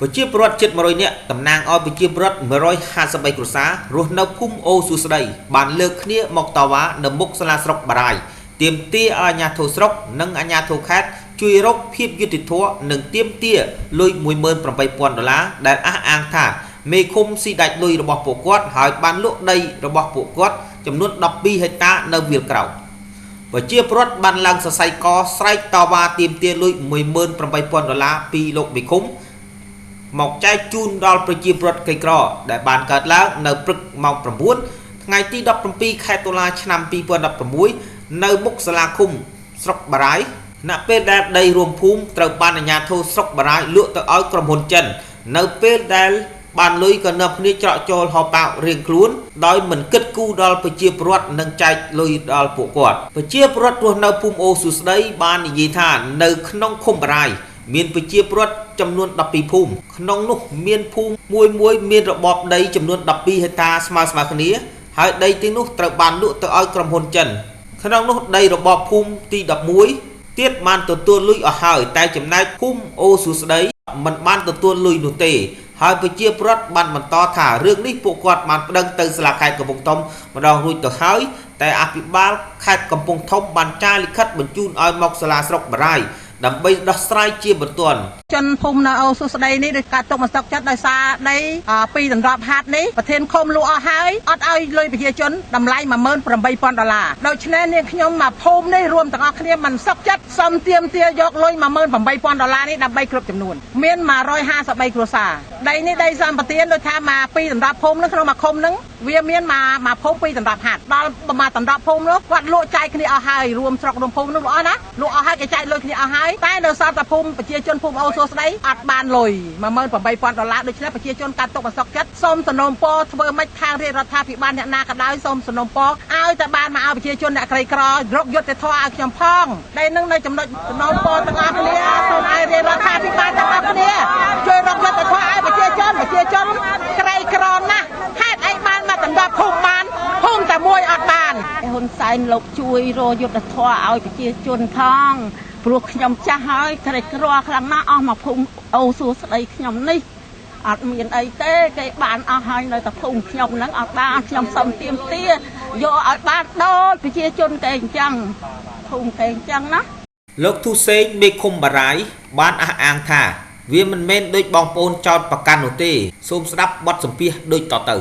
ប្រជាពលរដ្ឋជិត100នាក់តំណាងឲ្យប្រជាពលរដ្ឋ153គ្រួសាររស់នៅភូមិអូសួស្ដីបានលើកគ្នាមកតវ៉ានៅមុខសាលាស្រុកបារាយទាមទារឲ្យអាជ្ញាធរស្រុកនិងអាជ្ញាធរខេត្តជួយរកភាពយុត្តិធម៌និងទាមទារលុយ$18,000ដែលអះអាងថាមេឃុំស៊ីដាច់លុយរបស់ពួកគាត់ហើយបានលក់ដីរបស់ពួកគាត់ចំនួន12ហិកតានៅវាលក្រោយប្រជាពលរដ្ឋបានឡើងសរសៃកស្រែកតវ៉ាទាមទារលុយ$18,000ពីលោកមេឃុំមកចែកជូនដល់ប្រជាពលរដ្ឋក្រីក្រដែលបានកើតឡើងនៅព្រឹកម៉ោង9ថ្ងៃទី17ខែតុលាឆ្នាំ2016នៅមុខសាលាឃុំស្រុកបារាយណពេលដែលដីរួមភូមិត្រូវបានអាជ្ញាធរស្រុកបារាយលក់ទៅឲ្យក្រុមហ៊ុនចិននៅពេលដែលបានលុយក៏នាំគ្នាច្រកចូលហោប៉ៅរៀងខ្លួនដោយមិនគិតគូរដល់ប្រជាពលរដ្ឋនិងចែកលុយដល់ពួកគាត់ប្រជាពលរដ្ឋរស់នៅភូមិអូសួស្ដីបាននិយាយថានៅក្នុងឃុំបារាយមានប្រជាពលរដ្ឋចំនួន12ភូមិក្នុងនោះមានភូមិមួយមានរបបដីចំនួន12ហិកតាស្មើគ្នាហើយដីទាំងនោះត្រូវបានលក់ទៅឲ្យក្រុមហ៊ុនចិនក្នុងនោះដីរបបភូមិទី11ទៀតបានទទួលលុយអស់ហើយតែចំណែកភូមិអូសួស្ដីមិនបានទទួលលុយនោះទេហើយប្រជាពលរដ្ឋបានបន្តថារឿងនេះពួកគាត់បានប្តឹងទៅសាលាខេត្តកំពង់ធំម្ដងរួចទៅហើយតែអភិបាលខេត្តកំពង់ធំបានចារលិខិតបញ្ជូនឲ្យមកសាលាស្រុកបារាយដើម្បីដោះស្រាយជាបន្ទាន់ជនភូមិនៅអូសួស្ដីនេះដោយការຕົកមកស្តុកចិត្តដោយសារដីពីដណ្ដប់ហាត់នេះប្រធានឃុំលក់អស់ហើយអត់ឲ្យលុយប្រជាជនតម្លៃ$18,000ដូច្នេះនាងខ្ញុំមកភូមិនេះរួមទាំងអស់គ្នាមិនស្តុកចិត្តសុំទាមទារយកលុយ$18,000នេះដើម្បីគ្រប់ចំនួនមាន153គ្រួសារដីនេះដីសម្បទានដូចថាមកពីដណ្ដប់ភូមិនោះក្នុងមួយឃុំហ្នឹងវាមានមកភូមិពីដណ្ដប់ហាត់ដល់មកដណ្ដប់ភូមិនោះគាត់លក់ចាយគ្នាអស់ហើយរួមស្រុករួមភូមិនោះលក់អស់ណាលក់អស់ហើយគេចាយលុយគ្នាអស់ហើយតែនៅសល់តែភូមិប្រជាជនភូមិអូសួស្ដីអត់បានលុយ$18,000ដូច្នេះប្រជាជនកាត់ទុកបន្សុកចិត្តសូមសំណូមពរធ្វើម៉េចខាងរាជរដ្ឋាភិបាលអ្នកណាក៏ដោយសូមសំណូមពរឲ្យតែបានមកឲ្យប្រជាជនអ្នកក្រីក្ររកយុត្តិធម៌ឲ្យខ្ញុំផងដែលនឹងនៅចំណុចសំណូមពរទាំងអស់គ្នាសូមឲ្យរាជរដ្ឋាភិបាលទាំងអស់គ្នាជួយរកយុត្តិធម៌ឲ្យប្រជាជនក្រីក្រណាស់ហេតុអីបានមកដណ្ដប់ភូមិបានភូមិតែមួយអត់បានហ៊ុនសែនលោកជួយរកយុត្តិធម៌ឲ្យប្រជាជនផងព្រោះខ្ញុំចាស់ហើយក្រីក្រខ្លាំងណាស់អស់មកភូមិអូសួស្ដីខ្ញុំនេះអត់មានអីទេគេបានអស់ហើយនៅតែភូមិខ្ញុំហ្នឹងអត់បានខ្ញុំសុំទាមទារយកឲ្យបានដូចប្រជាជនគេអញ្ចឹងភូមិគេអញ្ចឹងណាលោកទូសេងមេឃុំបារាយបានអះអាងថាវាមិនមែនដូចបងប្អូនចោតប្រកាន់នោះទេសូមស្ដាប់បទសម្ភាសន៍ដូចតទៅ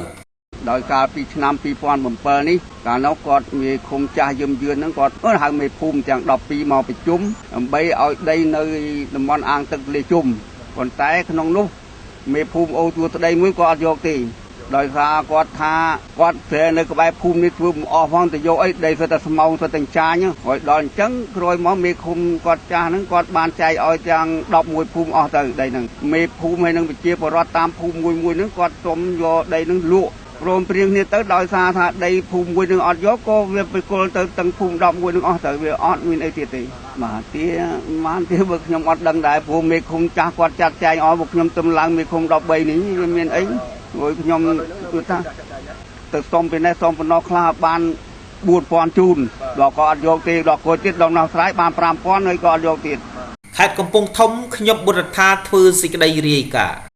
ដោយកាលពីឆ្នាំ2007នេះកាលនោះគាត់មេឃុំចាស់យឹមយឿនហ្នឹងគាត់ហៅមេភូមិទាំង12មកប្រជុំដើម្បីឲ្យដីនៅតំបន់អាងទឹកលេជុំប៉ុន្តែក្នុងនោះមេភូមិអូទួស្ដីមួយគាត់អត់យកទេដោយសារគាត់ថាគាត់ប្រែនៅក្បែរភូមិនេះធ្វើមិនអស់ផងទៅយកអីដីសិតតែស្មោងសិតតែចាញហើយដល់អញ្ចឹងក្រោយមកមេឃុំគាត់ចាស់ហ្នឹងគាត់បានចែកឲ្យទាំង11ភូមិអស់ទៅដីហ្នឹងមេភូមិហើយនឹងប្រជាពលរដ្ឋតាមភូមិមួយហ្នឹងគាត់សុំយកដីហ្នឹងលក់ព្រមព្រៀងគ្នាទៅដោយសារថាដីភូមិមួយនឹងអត់យកក៏វាពិគល់ទៅទាំងភូមិ11នឹងអស់ទៅវាអត់មានអីទៀតទេបាទទាបើខ្ញុំអត់ដឹងដែរព្រោះមេឃុំចាស់គាត់ចាត់ចែងឲ្យពួកខ្ញុំទំឡើងមេឃុំ13នេះវាមានអីព្រោះខ្ញុំគឺថាទៅសុំពីនេះសុំបំណោះខ្លះបាន4,000ជូនដល់ក៏អត់យកទេដល់គួរទៀតដល់ណោះស្រ័យបាន5,000ហើយក៏អត់យកទៀតខេត្តកំពង់ធំខ្ញុំបុត្រថាធ្វើសេចក្តីរាយការណ៍